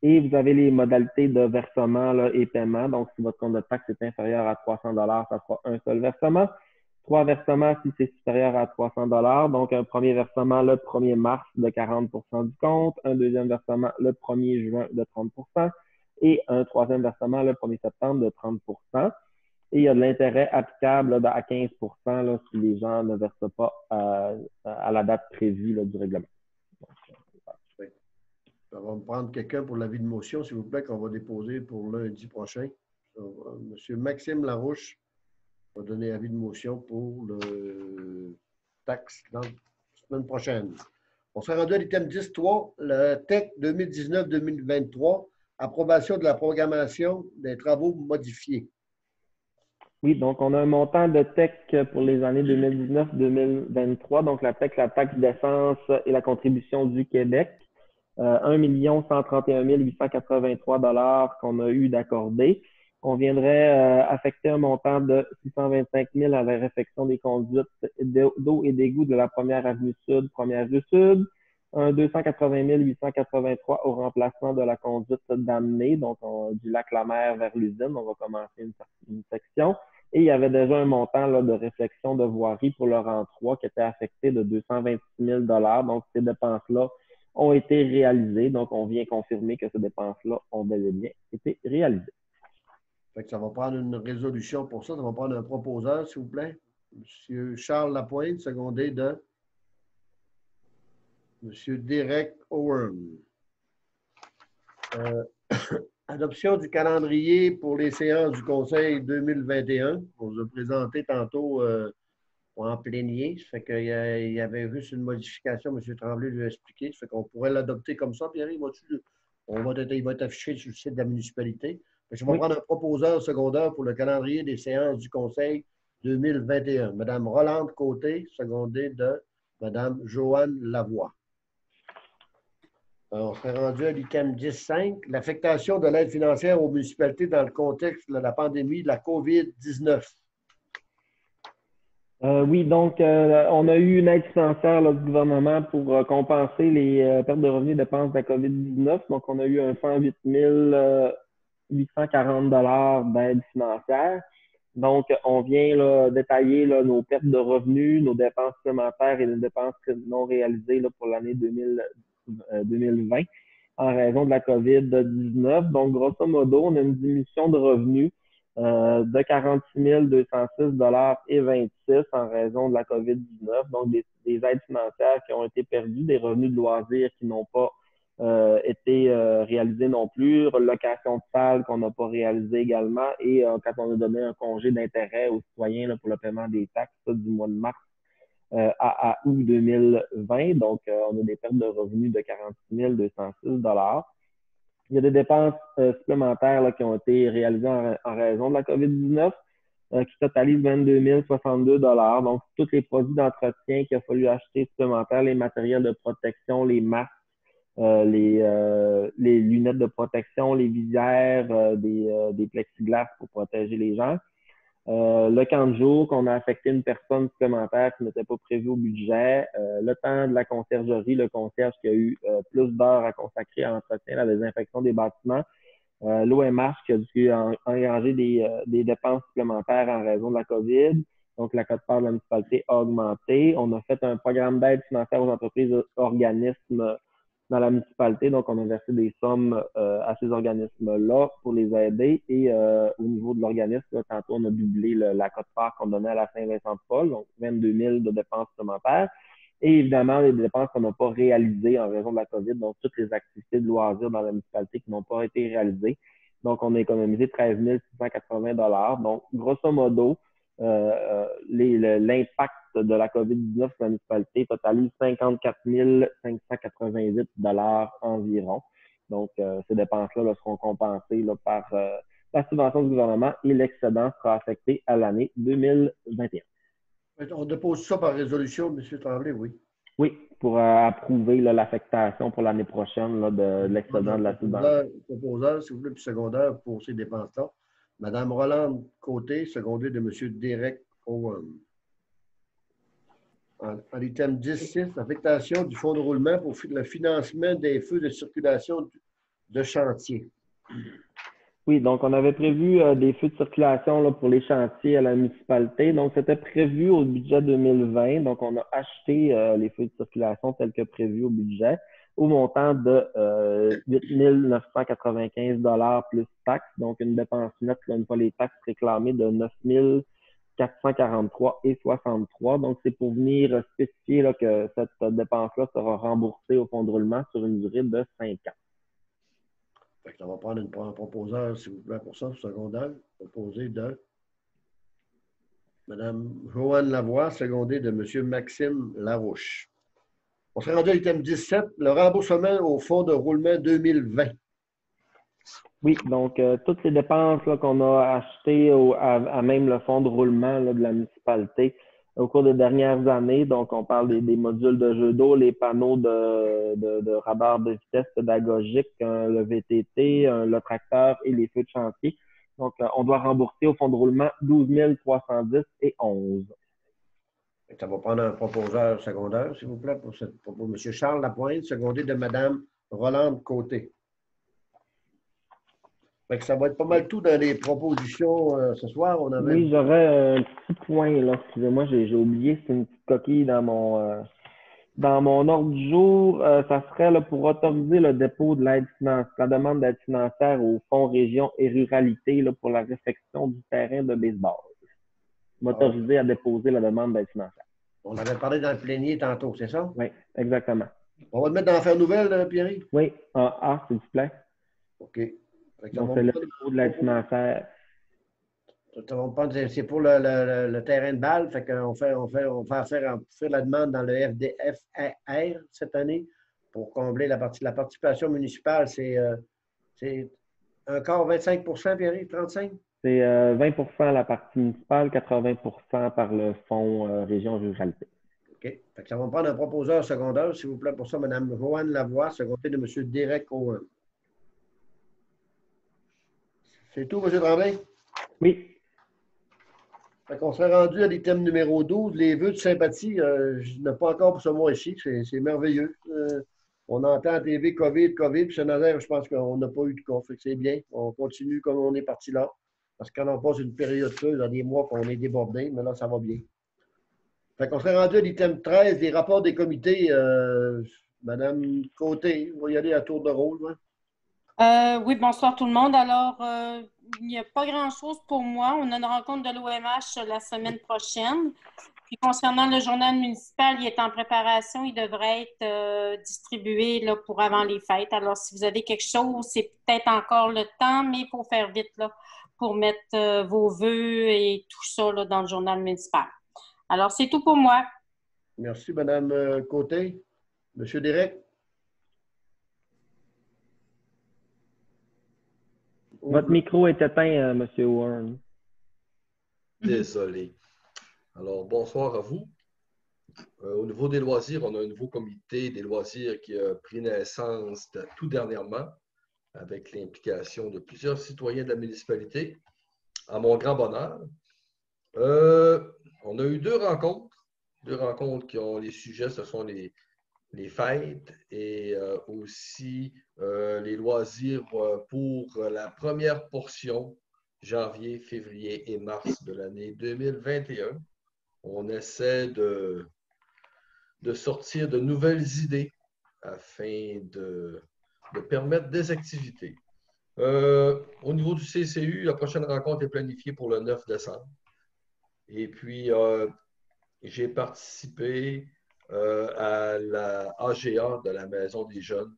Et vous avez les modalités de versement là, et paiement. Donc, si votre compte de taxe est inférieur à 300 $, ça sera un seul versement. 3 versements si c'est supérieur à 300 $. Donc, un premier versement le 1er mars de 40 % du compte. Un deuxième versement le 1er juin de 30 % et un troisième versement le 1er septembre de 30 %. Et il y a de l'intérêt applicable là, à 15 % là, si les gens ne versent pas à la date prévue là, du règlement. On va me prendre quelqu'un pour l'avis de motion, s'il vous plaît, qu'on va déposer pour lundi prochain. Monsieur Maxime Larouche va donner avis de motion pour le taxe dans la semaine prochaine. On sera rendu à l'item 10.3, le TEC 2019-2023, approbation de la programmation des travaux modifiés. Oui, donc on a un montant de TEC pour les années 2019-2023, donc la TEC, la taxe d'essence et la contribution du Québec. 1 131 883 $ qu'on a eu d'accorder. On viendrait affecter un montant de 625 000 à la réfection des conduites d'eau et d'égout de la première avenue sud, première rue sud. Un 280 883 au remplacement de la conduite d'Amené, donc du lac La Mer vers l'usine. On va commencer une section. Et il y avait déjà un montant là, de réflexion de voirie pour le rang 3 qui était affecté de 226 000 $. Donc, ces dépenses-là ont été réalisées. Donc, on vient confirmer que ces dépenses-là ont bel et bien été réalisées. Fait que ça va prendre une résolution pour ça. Ça va prendre un proposeur, s'il vous plaît. Monsieur Charles Lapointe, secondé de Monsieur Derek Owen. Adoption du calendrier pour les séances du Conseil 2021. On vous a présenté tantôt en plénier. Ça fait qu'il y avait juste une modification. M. Tremblay lui a expliqué. Ça fait qu'on pourrait l'adopter comme ça. Pierre, Il va être affiché sur le site de la municipalité. Je vais prendre un proposeur secondaire pour le calendrier des séances du Conseil 2021. Madame Rolande Côté, secondée de Madame Joanne Lavoie. On serait rendu à l'item 10.5, l'affectation de l'aide financière aux municipalités dans le contexte de la pandémie de la COVID-19. Oui, donc on a eu une aide financière là, du gouvernement pour compenser les pertes de revenus et dépenses de la COVID-19. Donc, on a eu un 108 840 d'aide financière. Donc, on vient là, détailler là, nos pertes de revenus, nos dépenses supplémentaires et nos dépenses non réalisées là, pour l'année 2020 en raison de la COVID-19. Donc, grosso modo, on a une diminution de revenus de 46 206,26 en raison de la COVID-19. Donc, des aides financières qui ont été perdues, des revenus de loisirs qui n'ont pas été réalisés non plus, location de salle qu'on n'a pas réalisé également et quand on a donné un congé d'intérêt aux citoyens là, pour le paiement des taxes du mois de mars à août 2020. Donc, on a des pertes de revenus de 46 206 Il y a des dépenses supplémentaires là, qui ont été réalisées en raison de la COVID-19 qui totalisent 22 062 Donc, tous les produits d'entretien qu'il a fallu acheter supplémentaires, les matériels de protection, les masques, les lunettes de protection, les visières, des plexiglas pour protéger les gens. Le camp de jour qu'on a affecté une personne supplémentaire qui n'était pas prévue au budget. Le temps de la conciergerie, le concierge qui a eu plus d'heures à consacrer à l'entretien, à la désinfection des bâtiments. L'OMH qui a dû engager des dépenses supplémentaires en raison de la COVID. Donc, la quote-part de la municipalité a augmenté. On a fait un programme d'aide financière aux entreprises et organismes dans la municipalité. Donc, on a versé des sommes à ces organismes-là pour les aider. Et au niveau de l'organisme, tantôt, on a doublé la quote-part qu'on donnait à la Saint-Vincent-de-Paul, donc 22 000 de dépenses supplémentaires. Et évidemment, les dépenses qu'on n'a pas réalisées en raison de la COVID, donc toutes les activités de loisirs dans la municipalité qui n'ont pas été réalisées. Donc, on a économisé 13 680 Donc, grosso modo, l'impact de la COVID-19 sur la municipalité totalise 54 588 environ. Donc, ces dépenses-là là, seront compensées là, par la subvention du gouvernement et l'excédent sera affecté à l'année 2021. On dépose ça par résolution, M. Tremblay, oui. Oui, pour approuver l'affectation pour l'année prochaine là, de l'excédent de la subvention. Proposeur, s'il vous plaît, puis secondaire pour ces dépenses-là. Mme Rolande Côté, secondée de M. Derek Owen. En l'item 10.6, affectation du fonds de roulement pour le financement des feux de circulation de chantier. Oui, donc on avait prévu des feux de circulation là, pour les chantiers à la municipalité. Donc, c'était prévu au budget 2020. Donc, on a acheté les feux de circulation tels que prévu au budget au montant de 8 995 plus taxes. Donc, une dépense nette, là, une fois les taxes réclamées, de 9 443,63. Donc, c'est pour venir spécifier là, que cette dépense-là sera remboursée au fonds de roulement sur une durée de 5 ans. On va prendre un proposeur, s'il vous plaît, pour ça, secondaire, proposé de Mme Joanne Lavoie, secondée de M. Maxime Larouche. On serait rendu à l'item 17, le remboursement au fonds de roulement 2020. Oui, donc toutes les dépenses qu'on a achetées à même le fonds de roulement là, de la municipalité au cours des dernières années. Donc, on parle des modules de jeux d'eau, les panneaux de radar de vitesse pédagogique, le VTT, le tracteur et les feux de chantier. Donc, on doit rembourser au fonds de roulement 12 310,11. Ça va prendre un proposeur secondaire, s'il vous plaît, pour M. Charles Lapointe, secondé de Mme Rolande Côté. Ça va être pas mal tout dans les propositions ce soir. Oui, j'aurais un petit point, là. Excusez-moi, j'ai oublié, c'est une petite coquille dans mon ordre du jour. Ça serait là, pour autoriser le dépôt de l'aide financière, la demande d'aide financière au Fonds Région et Ruralité là, pour la réfection du terrain de baseball. M'autoriser à déposer la demande d'aide financière. On avait parlé dans le plénier tantôt, c'est ça? Oui, exactement. On va le mettre dans l'affaire nouvelle, Pierre? Oui, en A, s'il vous plaît. OK. Donc, c'est le dépôt de l'aide financière. C'est pour le terrain de balle. Fait qu'on fait la demande dans le FDFR cette année pour combler la participation municipale, c'est encore 25 Pierre, 35? C'est 20 la partie municipale, 80 par le fonds région ruralité. OK. Fait que ça va me prendre un proposeur secondaire, s'il vous plaît, pour ça, Mme Joanne Lavoie, secondée de M. Derek Owen. C'est tout, M. Tremblay? Oui. Fait qu'on serait rendu à l'item numéro 12, les vœux de sympathie. Je n'ai pas encore pour ce mois ici, c'est merveilleux. On entend à TV COVID, puis Saint-Nazaire, je pense qu'on n'a pas eu de cas. Fait que c'est bien. On continue comme on est parti là. Parce que quand on passe une période creuse, dans des mois qu'on est débordé, mais là, ça va bien. Fait qu'on serait rendu à l'item 13, des rapports des comités. Madame Côté, on va y aller à tour de rôle. Hein? Oui, bonsoir tout le monde. Alors, il n'y a pas grand-chose pour moi. On a une rencontre de l'OMH la semaine prochaine. Puis concernant le journal municipal, il est en préparation. Il devrait être distribué là, pour avant les fêtes. Alors, si vous avez quelque chose, c'est peut-être encore le temps, mais il faut faire vite là, pour mettre vos vœux et tout ça là, dans le journal municipal. Alors, c'est tout pour moi. Merci, Mme Côté. Monsieur Derek? Votre micro est éteint, M. Warren. Désolé. Alors, bonsoir à vous. Au niveau des loisirs, on a un nouveau comité des loisirs qui a pris naissance tout dernièrement avec l'implication de plusieurs citoyens de la municipalité. À mon grand bonheur, on a eu deux rencontres qui ont les sujets, ce sont les fêtes et aussi les loisirs pour la première portion, janvier, février et mars de l'année 2021. On essaie de sortir de nouvelles idées afin de permettre des activités. Au niveau du CCU, la prochaine rencontre est planifiée pour le 9 décembre. Et puis, j'ai participé à la AGA de la Maison des Jeunes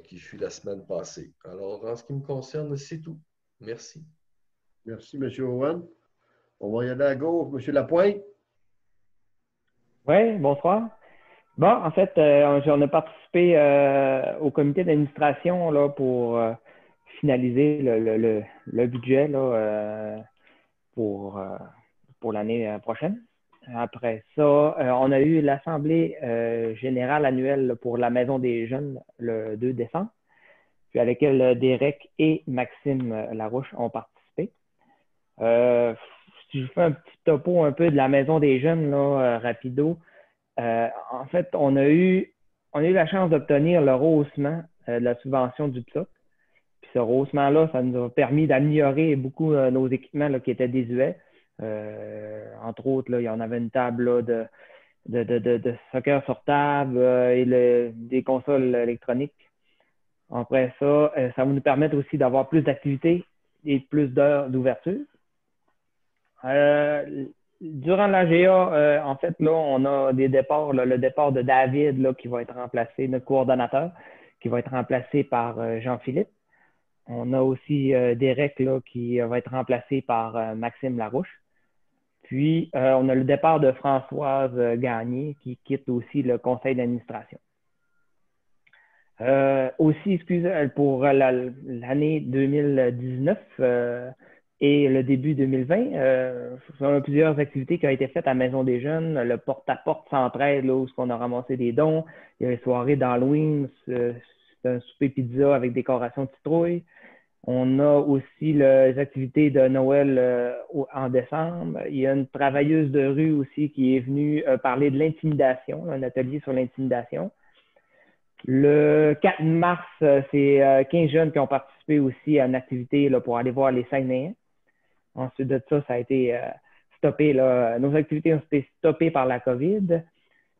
qui fut la semaine passée. Alors, en ce qui me concerne, c'est tout. Merci. Merci, M. Owen. On va y aller à gauche. M. Lapointe? Oui, bonsoir. Bon, en fait, on a participé au comité d'administration là, pour finaliser le budget là, pour l'année prochaine. Après ça, on a eu l'Assemblée générale annuelle là, pour la Maison des Jeunes le 2 décembre, puis à laquelle Derek et Maxime Larouche ont participé. Si je fais un petit topo un peu de la Maison des Jeunes, là, rapido, en fait, on a eu la chance d'obtenir le rehaussement de la subvention du PSOC. Puis ce rehaussement-là, ça nous a permis d'améliorer beaucoup nos équipements là, qui étaient désuets. Entre autres, là, il y en avait une table là, de soccer sur table et des consoles électroniques. Après ça, ça va nous permettre aussi d'avoir plus d'activités et plus d'heures d'ouverture. Durant l'AGA, en fait, là, on a des départs. Là, le départ de David, là, qui va être remplacé, notre coordonnateur, qui va être remplacé par Jean-Philippe. On a aussi Derek, là, qui va être remplacé par Maxime Larouche. Puis, on a le départ de Françoise Gagné, qui quitte aussi le conseil d'administration. Aussi, pour l'année 2019 et le début 2020, on a plusieurs activités qui ont été faites à la Maison des Jeunes, le porte-à-porte centraide, là, où on a ramassé des dons. Il y a les soirées d'Halloween, c'est un souper pizza avec décoration de citrouille. On a aussi les activités de Noël en décembre. Il y a une travailleuse de rue aussi qui est venue parler de l'intimidation, un atelier sur l'intimidation. Le 4 mars, c'est 15 jeunes qui ont participé aussi à une activité là, pour aller voir les Saguenayens. Ensuite de ça, ça a été stoppé. Là. Nos activités ont été stoppées par la COVID.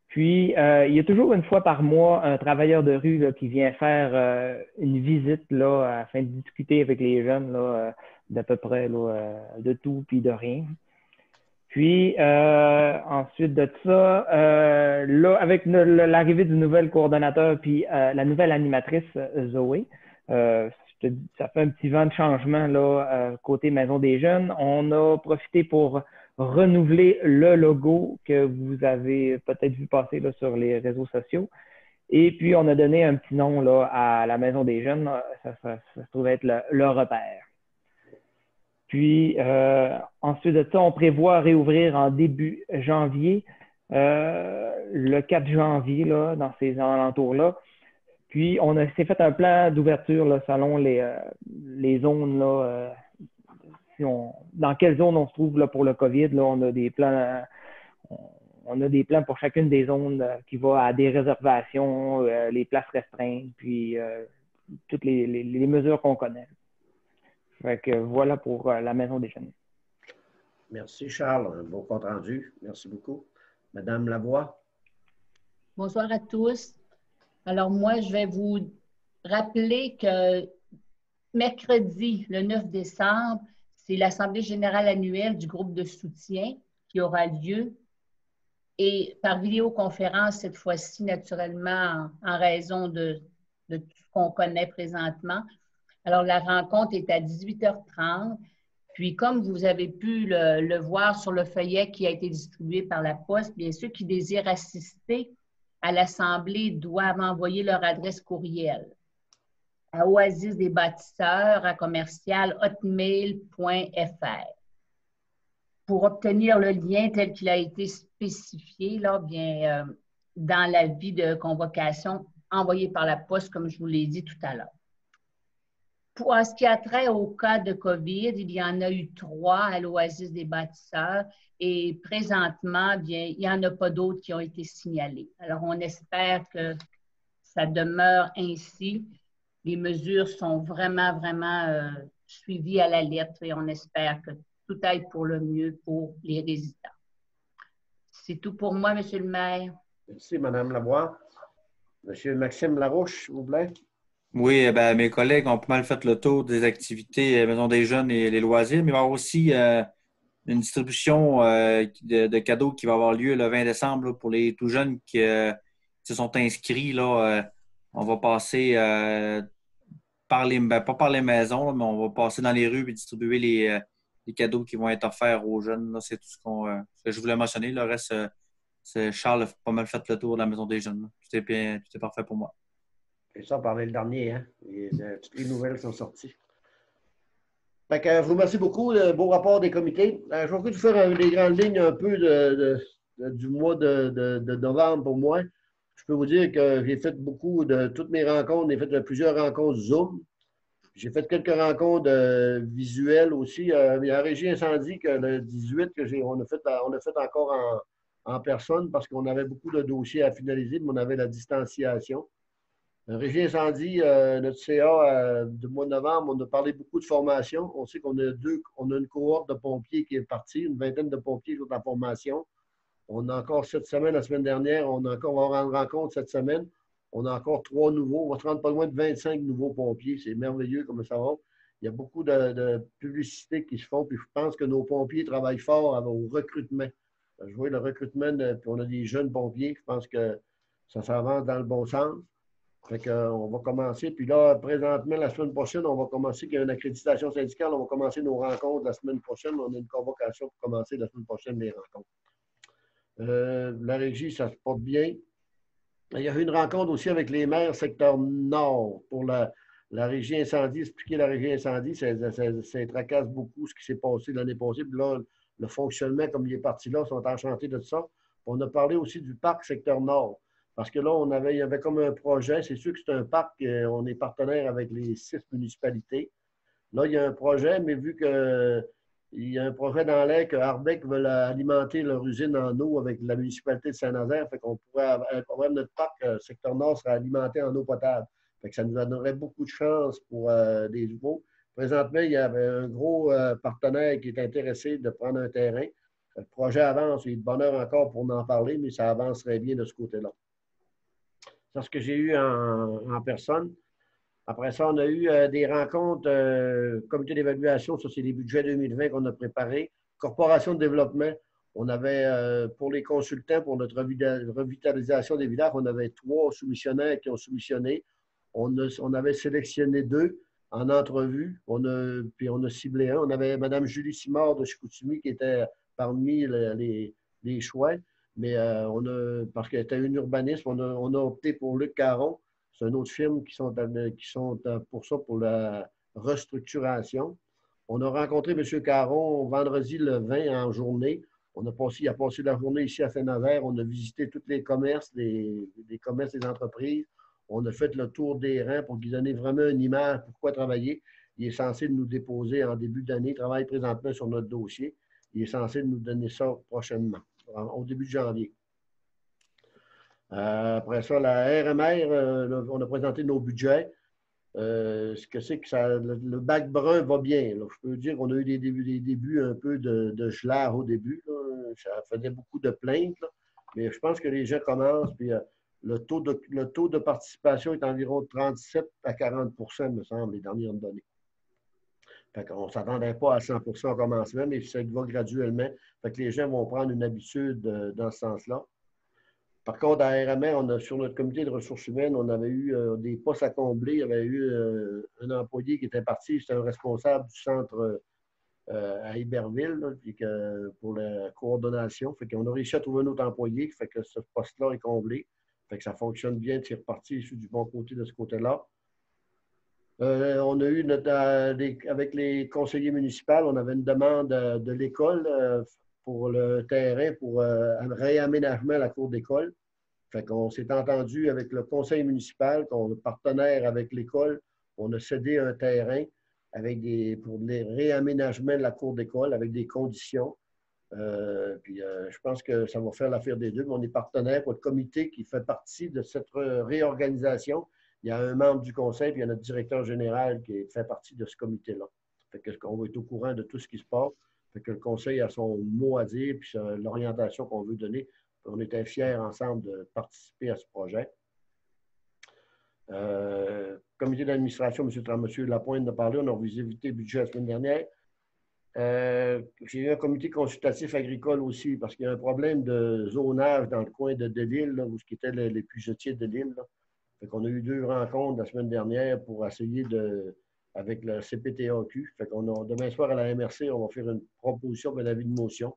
Puis, il y a toujours une fois par mois un travailleur de rue là, qui vient faire une visite là, afin de discuter avec les jeunes là, d'à peu près là, de tout puis de rien. Puis, ensuite de ça, là, avec l'arrivée du nouvel coordonnateur puis la nouvelle animatrice Zoé, ça fait un petit vent de changement là, côté Maison des Jeunes. On a profité pour renouveler le logo que vous avez peut-être vu passer là, sur les réseaux sociaux Et puis, on a donné un petit nom là, à la Maison des Jeunes. Ça se trouve être le repère. Puis, ensuite de ça, on prévoit réouvrir en début janvier, le 4 janvier, là, dans ces alentours-là. Puis, s'est fait un plan d'ouverture selon les zones, là, dans quelle zone on se trouve là, pour le COVID. Là, on a des plans pour chacune des zones qui vont à des réservations, les places restreintes, puis toutes les mesures qu'on connaît. Fait que voilà pour la Maison des Jeunes. Merci, Charles. Un beau compte rendu. Merci beaucoup. Madame Lavoie. Bonsoir à tous. Alors, moi, je vais vous rappeler que mercredi, le 9 décembre, c'est l'Assemblée générale annuelle du groupe de soutien qui aura lieu. Et par vidéoconférence, cette fois-ci, naturellement, en raison de tout ce qu'on connaît présentement. Alors, la rencontre est à 18h30. Puis, comme vous avez pu le voir sur le feuillet qui a été distribué par la Poste, bien ceux qui désirent assister à l'Assemblée doivent envoyer leur adresse courriel à oasisdesbâtisseurs@hotmail.fr. Pour obtenir le lien tel qu'il a été spécifié là, bien, dans l'avis de convocation envoyé par la Poste, comme je vous l'ai dit tout à l'heure. Pour ce qui a trait au cas de COVID, il y en a eu 3 à l'Oasis des bâtisseurs et présentement, bien, il n'y en a pas d'autres qui ont été signalés. Alors, on espère que ça demeure ainsi. Les mesures sont vraiment, vraiment suivies à la lettre et on espère que tout aille pour le mieux pour les résidents. C'est tout pour moi, M. le maire. Merci, Mme Lavoie. M. Maxime Larouche, s'il vous plaît. Oui, ben, mes collègues ont pas mal fait le tour des activités Maison des Jeunes et les loisirs, mais il va y avoir aussi une distribution de cadeaux qui va avoir lieu le 20 décembre là, pour les tout jeunes qui se sont inscrits. Là, on va passer pas par les maisons, là, mais on va passer dans les rues et distribuer les cadeaux qui vont être offerts aux jeunes. C'est tout ce que je voulais mentionner. Le reste, Charles a pas mal fait le tour de la Maison des Jeunes. Tout est parfait pour moi. Et ça, on parlait le dernier, hein? Toutes les nouvelles sont sorties. Fait que, je vous remercie beaucoup. Le beau rapport des comités. Je vais vous faire les grandes lignes un peu du mois de novembre pour moi. Je peux vous dire que j'ai fait beaucoup de toutes mes rencontres. J'ai fait plusieurs rencontres Zoom. J'ai fait quelques rencontres visuelles aussi. Il y a la Régie Incendie que le 18 on a fait encore en personne parce qu'on avait beaucoup de dossiers à finaliser, mais on avait la distanciation. Régie Incendie, notre CA du mois de novembre, on a parlé beaucoup de formation. On sait qu'on a une cohorte de pompiers qui est partie, une vingtaine de pompiers qui sont en formation. On a encore cette semaine, la semaine dernière, on va avoir une rencontre cette semaine. On a encore 3 nouveaux. On va se rendre pas loin de 25 nouveaux pompiers. C'est merveilleux comme ça va. Il y a beaucoup de publicités qui se font. Puis je pense que nos pompiers travaillent fort au recrutement. Je vois le recrutement, puis on a des jeunes pompiers. Je pense que ça s'avance dans le bon sens. Fait qu'on va commencer. Puis là, présentement, la semaine prochaine, on va commencer. Il y a une accréditation syndicale. On va commencer nos rencontres la semaine prochaine. On a une convocation pour commencer la semaine prochaine les rencontres. La régie, ça se porte bien. Il y a eu une rencontre aussi avec les maires secteur nord pour la régie incendie. Expliquer la régie incendie, ça tracasse beaucoup ce qui s'est passé l'année passée. Puis là, le fonctionnement, comme il est parti là, ils sont enchantés de ça. On a parlé aussi du parc secteur nord. Parce que là, il y avait comme un projet. C'est sûr que c'est un parc, on est partenaire avec les 6 municipalités. Là, il y a un projet, mais vu qu'il y a un projet dans l'air que Arbec veut alimenter leur usine en eau avec la municipalité de Saint-Nazaire, fait qu'on pourrait avoir notre parc secteur nord sera alimenté en eau potable. Fait que ça nous donnerait beaucoup de chance pour des nouveaux. Présentement, il y avait un gros partenaire qui est intéressé de prendre un terrain. Le projet avance, il y a de bonheur encore pour en parler, mais ça avancerait bien de ce côté-là. C'est ce que j'ai eu en personne. Après ça, on a eu des rencontres, comité d'évaluation, ça c'est les budgets 2020 qu'on a préparés. Corporation de développement, on avait pour les consultants, pour notre revitalisation des villages, on avait 3 soumissionnaires qui ont soumissionné. On avait sélectionné 2 en entrevue, puis on a ciblé un. On avait Mme Julie Simard de Chicoutimi qui était parmi les choix. Mais parce qu'elle était une urbaniste, on a opté pour Luc Caron. C'est un autre film qui sont pour ça, pour la restructuration. On a rencontré M. Caron vendredi le 20 en journée. Il a passé la journée ici à Saint-Nazaire. On a visité tous les commerces, les commerces des entreprises. On a fait le tour des rangs pour lui donner vraiment une image pour quoi travailler. Il est censé nous déposer en début d'année. Il travaille présentement sur notre dossier. Il est censé nous donner ça prochainement, au début de janvier. Après ça, la RMR, on a présenté nos budgets. Ce que c'est que le bac brun va bien. Là. Je peux dire qu'on a eu des débuts un peu de gelard au début. Là. Ça faisait beaucoup de plaintes. Là. Mais je pense que les gens commencent. Puis, le taux de participation est environ 37 à 40 me semble, les dernières données. Fait qu'on ne s'attendait pas à 100 au commencement, mais ça va graduellement. Fait que les gens vont prendre une habitude dans ce sens-là. Par contre, à RMR, sur notre comité de ressources humaines, on avait eu des postes à combler. Il y avait eu un employé qui était parti, c'était un responsable du centre à Iberville, là, puis pour la coordination. Fait qu'on a réussi à trouver un autre employé, fait que ce poste-là est comblé. Fait que ça fonctionne bien, c'est reparti du bon côté de ce côté-là. On a eu, avec les conseillers municipaux, on avait une demande de l'école pour le terrain, pour un réaménagement à la cour d'école. Fait qu'on s'est entendu avec le conseil municipal, qu'on est partenaire avec l'école. On a cédé un terrain pour les réaménagements de la cour d'école avec des conditions. Je pense que ça va faire l'affaire des deux. Mais on est partenaire pour le comité qui fait partie de cette réorganisation. Il y a un membre du conseil, puis il y a notre directeur général qui fait partie de ce comité-là. Fait qu'on va être au courant de tout ce qui se passe. Fait que le conseil a son mot à dire, puis l'orientation qu'on veut donner. On était fiers ensemble de participer à ce projet. Comité d'administration, M. Lapointe a parlé, on a visité le budget la semaine dernière. J'ai eu un comité consultatif agricole aussi, parce qu'il y a un problème de zonage dans le coin de Delisle, où ce qui était les puisetiers de l'île. Fait qu'on a eu 2 rencontres la semaine dernière pour essayer avec le CPTAQ. Fait qu'on demain soir à la MRC, on va faire une proposition d'un avis de motion.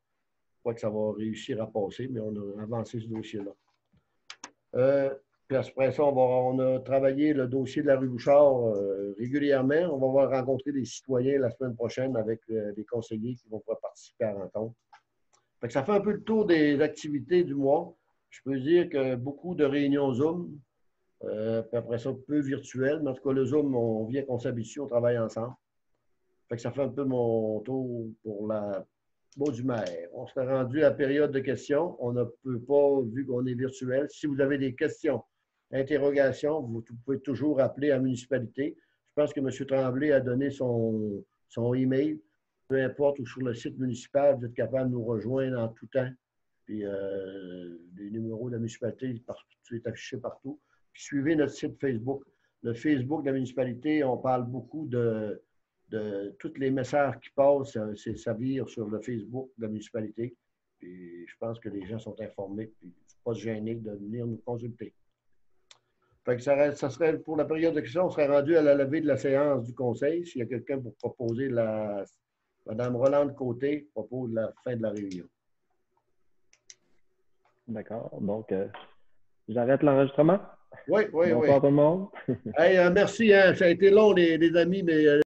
Je crois que ça va réussir à passer, mais on a avancé ce dossier-là. Puis après ça, on a travaillé le dossier de la rue Bouchard régulièrement. On va rencontrer des citoyens la semaine prochaine avec des conseillers qui vont pouvoir participer à la rencontre. Fait que ça fait un peu le tour des activités du mois. Je peux dire que beaucoup de réunions Zoom. Puis après ça, peu virtuel. Mais en tout cas, le Zoom, on vient qu'on s'habitue, on travaille ensemble. Fait que ça fait un peu mon tour pour la mot du maire. On s'est rendu à la période de questions. On ne peut pas, vu qu'on est virtuel. Si vous avez des questions, interrogations, vous pouvez toujours appeler à la municipalité. Je pense que M. Tremblay a donné son email. Peu importe, ou sur le site municipal, vous êtes capable de nous rejoindre en tout temps. Puis les numéros de la municipalité sont affichés partout. Puis suivez notre site Facebook. Le Facebook de la municipalité, on parle beaucoup de tous les messages qui passent, ça vire sur le Facebook de la municipalité. Puis je pense que les gens sont informés. Puis il ne faut pas se gêner de venir nous consulter. Fait que ça serait pour la période de questions, on serait rendu à la levée de la séance du conseil. S'il y a quelqu'un pour proposer Mme Rolande Côté propose la fin de la réunion. D'accord. Donc, j'arrête l'enregistrement. Oui. Bonsoir tout le monde. Hey, merci. Hein, ça a été long, les amis, mais